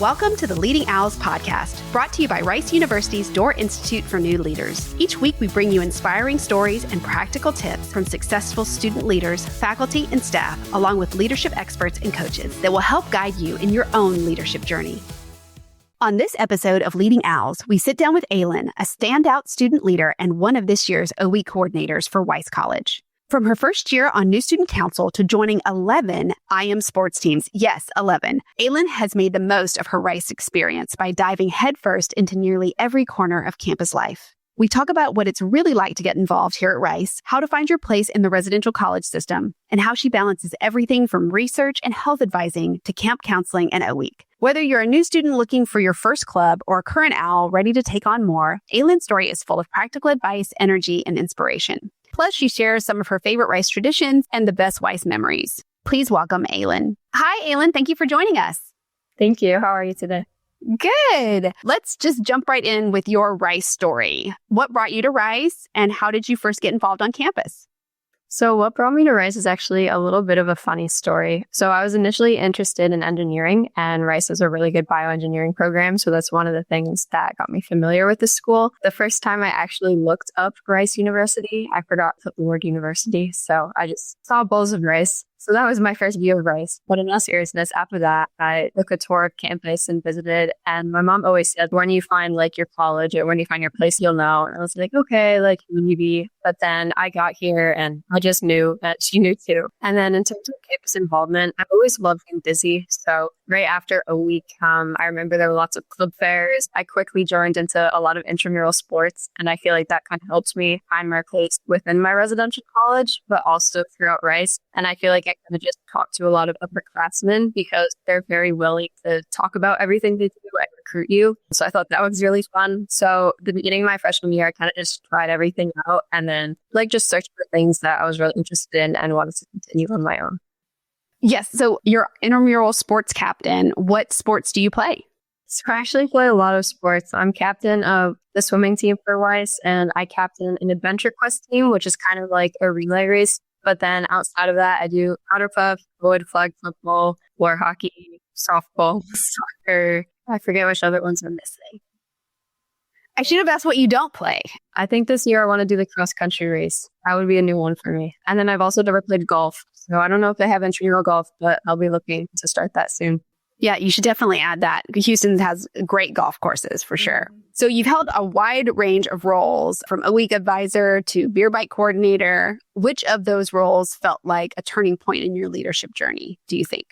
Welcome to the Leading Owls podcast, brought to you by Rice University's Door Institute for New Leaders. Each week, we bring you inspiring stories and practical tips from successful student leaders, faculty, and staff, along with leadership experts and coaches that will help guide you in your own leadership journey. On this episode of Leading Owls, we sit down with Aislinn, a standout student leader and one of this year's OE coordinators for Wiess College. From her first year on New Student Council to joining 11 IM sports teams, yes, 11, Aislinn has made the most of her Rice experience by diving headfirst into nearly every corner of campus life. We talk about what it's really like to get involved here at Rice, how to find your place in the residential college system, and how she balances everything from research and health advising to camp counseling and O-Week. Whether you're a new student looking for your first club or a current owl ready to take on more, Aislinn's story is full of practical advice, energy, and inspiration. Plus, she shares some of her favorite Rice traditions and the best Wiess memories. Please welcome Aislinn. Hi, Aislinn. Thank you for joining us. Thank you. How are you today? Good. Let's just jump right in with your Rice story. What brought you to Rice, and how did you first get involved on campus? So what brought me to Rice is actually a little bit of a funny story. So I was initially interested in engineering, and Rice has a really good bioengineering program. So that's one of the things that got me familiar with the school. The first time I actually looked up Rice University, I forgot to put the word university. So I just saw bowls of rice. So that was my first view of Rice. But in all seriousness, after that, I took a tour of campus and visited. And my mom always said, when you find like your college or when you find your place, you'll know. And I was like, okay, like maybe. But then I got here and I just knew that she knew too. And then in terms of campus involvement, I've always loved being busy. So right after O-Week, I remember there were lots of club fairs. I quickly joined into a lot of intramural sports. And I feel like that kind of helped me find my place within my residential college, but also throughout Rice. And I feel like I kind of just talk to a lot of upperclassmen because they're very willing to talk about everything they do and recruit you. So I thought that was really fun. So the beginning of my freshman year, I kind of just tried everything out and then just searched for things that I was really interested in and wanted to continue on my own. Yes. So you're intramural sports captain. What sports do you play? So I actually play a lot of sports. I'm captain of the swimming team for Wiess, and I captain an adventure quest team, which is kind of like a relay race. But then outside of that, I do powder puff, wood flag football, war hockey, softball, soccer. I forget which other ones I'm missing. I should have asked what you don't play. I think this year I want to do the cross country race. That would be a new one for me. And then I've also never played golf. So I don't know if they have intramural golf, but I'll be looking to start that soon. Yeah, you should definitely add that. Houston has great golf courses for sure. So you've held a wide range of roles from O-Week advisor to beer bike coordinator. Which of those roles felt like a turning point in your leadership journey, do you think?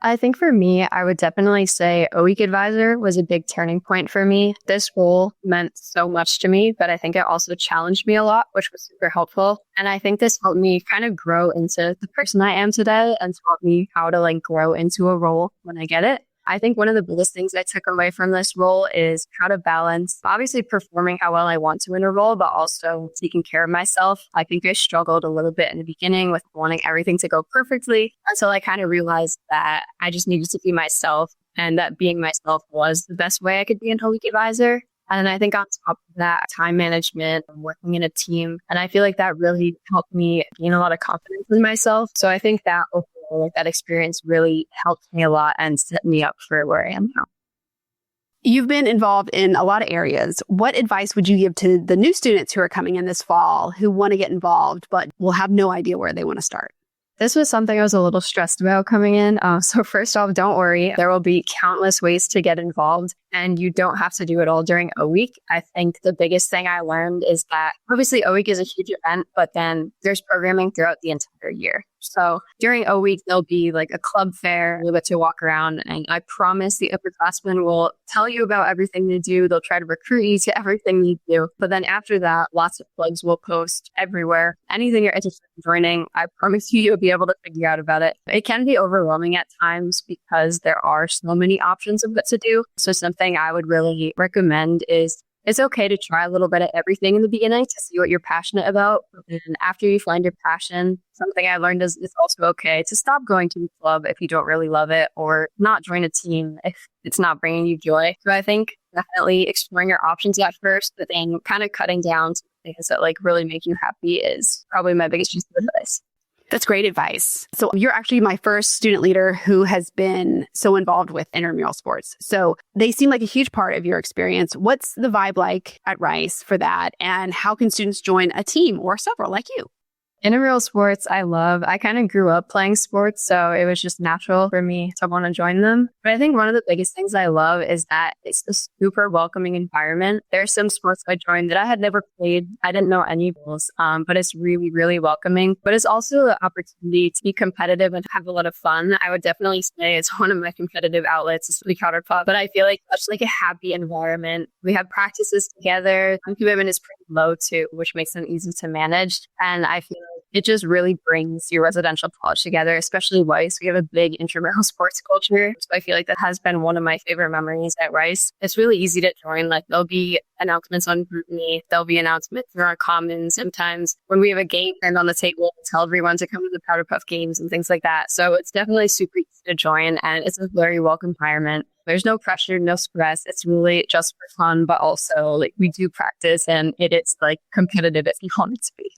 I think for me, I would definitely say O-Week advisor was a big turning point for me. This role meant so much to me, but I think it also challenged me a lot, which was super helpful. And I think this helped me kind of grow into the person I am today and taught me how to grow into a role when I get it. I think one of the biggest things I took away from this role is how to balance obviously performing how well I want to in a role, but also taking care of myself. I think I struggled a little bit in the beginning with wanting everything to go perfectly until I kind of realized that I just needed to be myself and that being myself was the best way I could be an O-Week advisor. And then I think on top of that, time management and working in a team. And I feel like that really helped me gain a lot of confidence in myself. So I think that that experience really helped me a lot and set me up for where I am now. You've been involved in a lot of areas. What advice would you give to the new students who are coming in this fall who want to get involved but will have no idea where they want to start? This was something I was a little stressed about coming in. So first off, don't worry. There will be countless ways to get involved and you don't have to do it all during O-Week. I think the biggest thing I learned is that obviously O-Week is a huge event, but then there's programming throughout the entire year. So during O-Week, there'll be a club fair, you'll get to walk around, and I promise the upperclassmen will tell you about everything they do. They'll try to recruit you to everything they do. But then after that, lots of plugs will post everywhere. Anything you're interested in joining, I promise you'll be able to figure out about it. It can be overwhelming at times because there are so many options of what to do. So something I would really recommend is it's okay to try a little bit of everything in the beginning to see what you're passionate about. And after you find your passion, something I learned is it's also okay to stop going to a club if you don't really love it or not join a team if it's not bringing you joy. So I think definitely exploring your options at first, but then kind of cutting down to things that really make you happy is probably my biggest piece of advice. That's great advice. So you're actually my first student leader who has been so involved with intramural sports. So they seem like a huge part of your experience. What's the vibe like at Rice for that? And how can students join a team or several like you? Intramural sports, I love. I kind of grew up playing sports, so it was just natural for me to want to join them. But I think one of the biggest things I love is that it's a super welcoming environment. There's some sports I joined that I had never played. I didn't know any rules, but it's really, really welcoming. But it's also an opportunity to be competitive and have a lot of fun. I would definitely say it's one of my competitive outlets, especially counterpop. But I feel like such like a happy environment. We have practices together. Commitment is pretty low too, which makes them easy to manage. And I feel it just really brings your residential college together, especially Wiess. We have a big intramural sports culture. So I feel like that has been one of my favorite memories at Rice. It's really easy to join. Like there'll be announcements on GroupMe. There'll be announcements in our commons. Sometimes when we have a game turned on the table, we'll tell everyone to come to the Powder Puff games and things like that. So it's definitely super easy to join and it's a very welcome environment. There's no pressure, no stress. It's really just for fun, but also like we do practice and it is like competitive if you want it to be.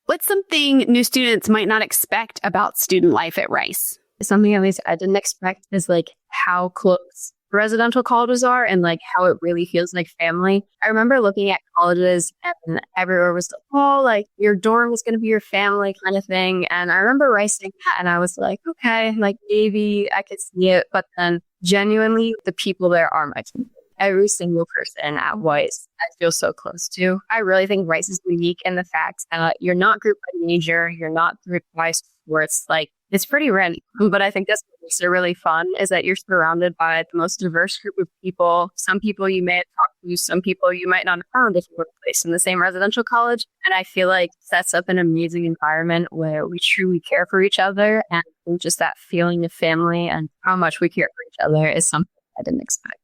What's something new students might not expect about student life at Rice? Something at least I didn't expect is like how close residential colleges are and like how it really feels like family. I remember looking at colleges and everywhere was like, oh, like your dorm is going to be your family kind of thing. And I remember Rice saying that and I was like, okay, like maybe I could see it. But then genuinely the people there are my family. Every single person at Wiess I feel so close to. I really think Rice is unique in the fact that you're not grouped by major, you're not grouped by sports. Like it's pretty random, but I think that's what makes it really fun is that you're surrounded by the most diverse group of people. Some people you may have talked to, some people you might not have found if you were placed in the same residential college. And I feel like sets up an amazing environment where we truly care for each other and just that feeling of family and how much we care for each other is something I didn't expect.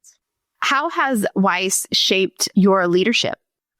How has Wiess shaped your leadership?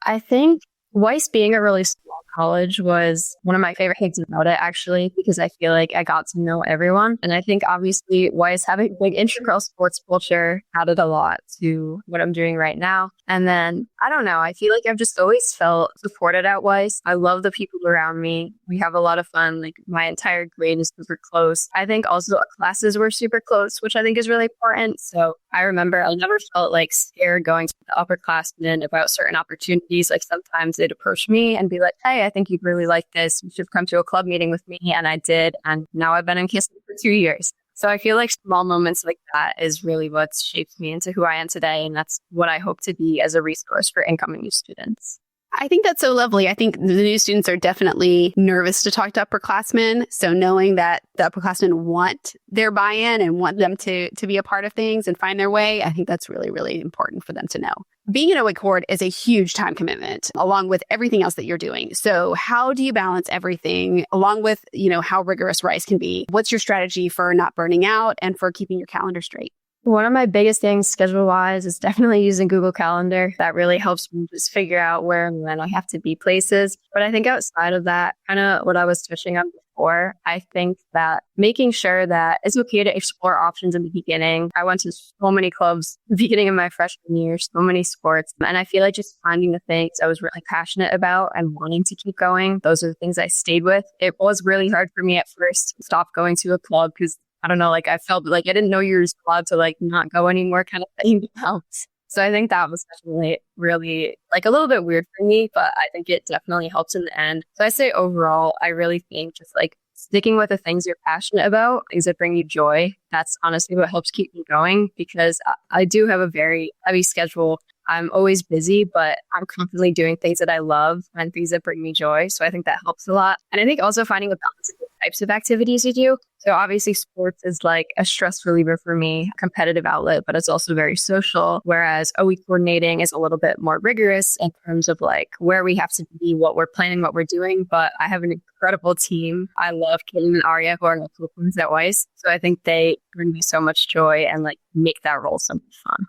I think Wiess being a really small college was one of my favorite things about it, actually, because I feel like I got to know everyone. And I think obviously Wiess having a big intramural sports culture added a lot to what I'm doing right now. And then, I don't know, I feel like I've just always felt supported at Wiess. I love the people around me. We have a lot of fun. Like my entire grade is super close. I think also our classes were super close, which I think is really important. So I remember I never felt like scared going to the upperclassmen about certain opportunities. Like sometimes they'd approach me and be like, hey, I think you'd really like this. You should come to a club meeting with me. And I did. And now I've been in Kissimmee for 2 years. So I feel like small moments like that is really what shapes me into who I am today. And that's what I hope to be as a resource for incoming new students. I think that's so lovely. I think the new students are definitely nervous to talk to upperclassmen. So knowing that the upperclassmen want their buy-in and want them to be a part of things and find their way, I think that's really, really important for them to know. Being an OA coord is a huge time commitment along with everything else that you're doing. So how do you balance everything along with, how rigorous Rice can be? What's your strategy for not burning out and for keeping your calendar straight? One of my biggest things schedule-wise is definitely using Google Calendar. That really helps me just figure out where and when I have to be places. But I think outside of that, kind of what I was touching on before, I think that making sure that it's okay to explore options in the beginning. I went to so many clubs beginning of my freshman year, so many sports. And I feel like just finding the things I was really passionate about and wanting to keep going. Those are the things I stayed with. It was really hard for me at first to stop going to a club because I don't know, like I felt like I didn't know you were allowed to like not go anymore kind of thing. So I think that was definitely really like a little bit weird for me, but I think it definitely helps in the end. So I say overall, I really think just like sticking with the things you're passionate about, things that bring you joy. That's honestly what helps keep me going because I do have a very heavy schedule. I'm always busy, but I'm constantly doing things that I love and things that bring me joy. So I think that helps a lot. And I think also finding a balance of the types of activities you do. So obviously sports is like a stress reliever for me, competitive outlet, but it's also very social. Whereas OE coordinating is a little bit more rigorous in terms of like where we have to be, what we're planning, what we're doing. But I have an incredible team. I love Caitlin and Arya, who are my co-queens at Wiess. So I think they bring me so much joy and like make that role so much fun.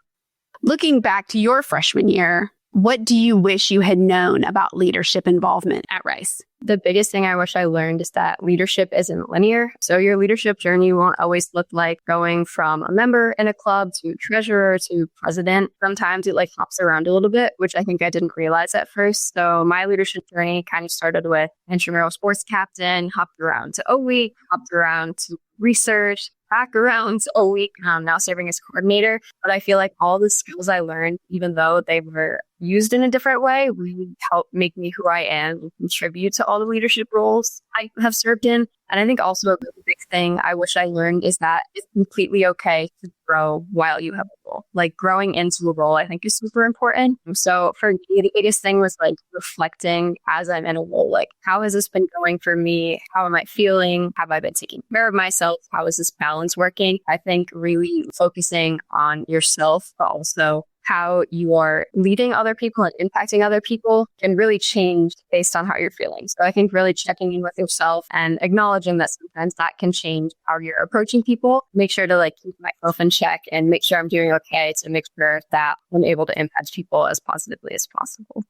Looking back to your freshman year, What do you wish you had known about leadership involvement at Rice? The biggest thing I wish I learned is that leadership isn't linear. So your leadership journey won't always look like going from a member in a club to treasurer to president. Sometimes it like hops around a little bit, which I think I didn't realize at first. So my leadership journey kind of started with intramural sports captain, hopped around to O-Week, hopped around to research, back around a week, now serving as coordinator. But I feel like all the skills I learned, even though they were used in a different way, really help make me who I am and contribute to all the leadership roles I have served in. And I think also a really big thing I wish I learned is that it's completely okay to grow while you have a role. Like growing into a role, I think is super important. So for me, the biggest thing was like reflecting as I'm in a role, like how has this been going for me? How am I feeling? Have I been taking care of myself? How is this balance working? I think really focusing on yourself, but also how you are leading other people and impacting other people can really change based on how you're feeling. So I think really checking in with yourself and acknowledging that sometimes that can change how you're approaching people. Make sure to like keep myself in check and make sure I'm doing okay to make sure that I'm able to impact people as positively as possible.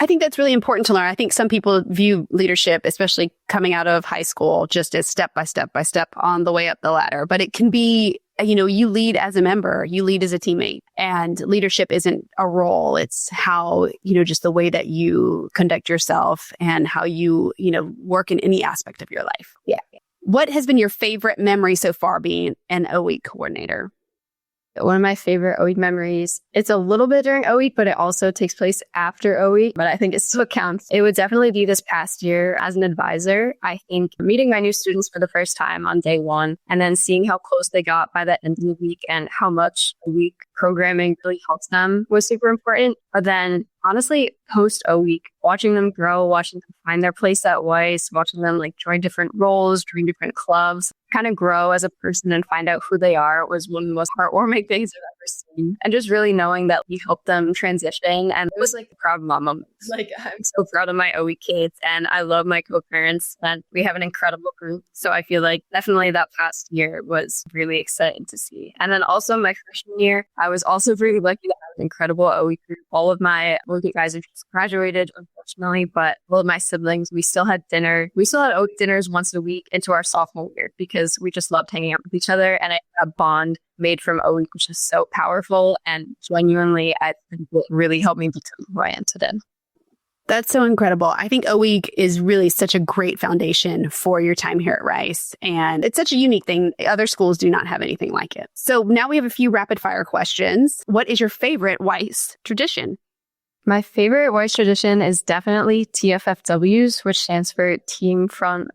I think that's really important to learn. I think some people view leadership, especially coming out of high school, just as step by step by step on the way up the ladder. But it can be, you lead as a member, you lead as a teammate, and leadership isn't a role. It's how, just the way that you conduct yourself and how you, work in any aspect of your life. Yeah. What has been your favorite memory so far being an O-Week coordinator? One of my favorite O-Week memories, it's a little bit during O-Week, but it also takes place after O-Week, but I think it still counts. It would definitely be this past year as an advisor. I think meeting my new students for the first time on day one and then seeing how close they got by the end of the week and how much O-Week programming really helps them was super important. But then honestly, post O-Week, watching them grow, watching them find their place at Wiess, watching them like join different roles, join different clubs, kind of grow as a person and find out who they are was one of the most heartwarming things I've ever seen. And just really knowing that we helped them transition. And it was like a proud mom moment. Like, I'm so proud of my O-Week kids and I love my co-parents and we have an incredible group. So I feel like definitely that past year was really exciting to see. And then also my freshman year, I was also really lucky to have an incredible O-Week group. All of my O-Week guys have just graduated, unfortunately, but all of my siblings, we still had dinner. We still had O-Week dinners once a week into our sophomore year because we just loved hanging out with each other. And a bond made from O-Week, which is so powerful. And genuinely, I think it really helped me become who I am today. That's so incredible. I think O-Week is really such a great foundation for your time here at Rice. And it's such a unique thing. Other schools do not have anything like it. So now we have a few rapid fire questions. What is your favorite Wiess tradition? My favorite Wiess tradition is definitely TFFWs, which stands for Team Fun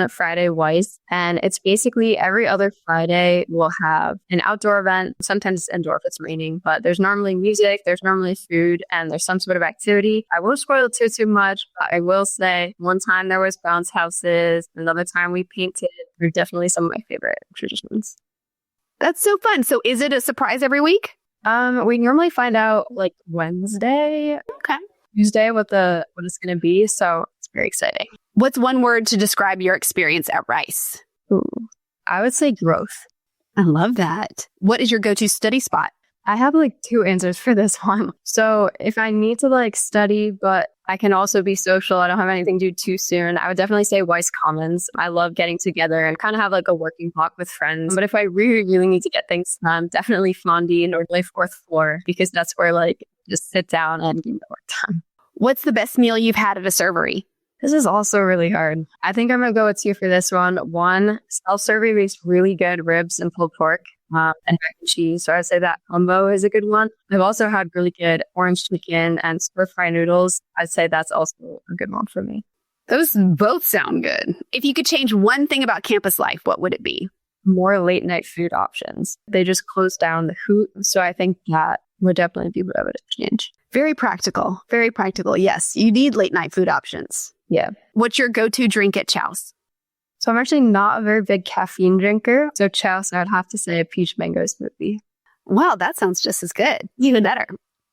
Friday Wiess. And it's basically every other Friday we'll have an outdoor event. Sometimes it's indoor if it's raining, but there's normally music, there's normally food, and there's some sort of activity. I won't spoil it too much, but I will say one time there was bounce houses, another time we painted. They're definitely some of my favorite traditions. That's so fun. So is it a surprise every week? We normally find out like Wednesday, Tuesday what it's going to be. So it's very exciting. What's one word to describe your experience at Rice? Ooh, I would say growth. I love that. What is your go-to study spot? I have like two answers for this one. So if I need to like study, but I can also be social, I don't have anything to do too soon, I would definitely say Wiess Commons. I love getting together and kind of have like a working block with friends. But if I really need to get things done, definitely Fondy, normally fourth floor, because that's where like just sit down and get the work done. What's the best meal you've had at a servery? This is also really hard. I think I'm going to go with two for this one. One, self-serving makes really good ribs and pulled pork and mac and cheese. So I'd say that combo is a good one. I've also had really good orange chicken and stir-fry noodles. I'd say that's also a good one for me. Those both sound good. If you could change one thing about campus life, what would it be? More late night food options. They just closed down the Hoot. So I think that would definitely be what I would change. Very practical. Very practical. Yes, you need late night food options. Yeah. What's your go-to drink at Chow's? So I'm actually not a very big caffeine drinker. So Chow's, I'd have to say a peach mango smoothie. Wow, that sounds just as good. Even better.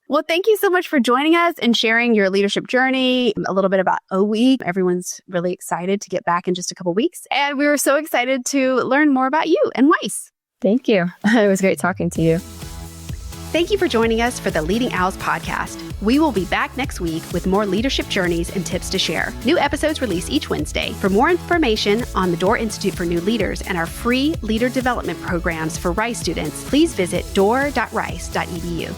Well, thank you so much for joining us and sharing your leadership journey, a little bit about O-Week. Everyone's really excited to get back in just a couple weeks. And we were so excited to learn more about you and Wiess. Thank you. It was great talking to you. Thank you for joining us for the Leading Owls podcast. We will be back next week with more leadership journeys and tips to share. New episodes release each Wednesday. For more information on the Door Institute for New Leaders and our free leader development programs for Rice students, please visit door.rice.edu.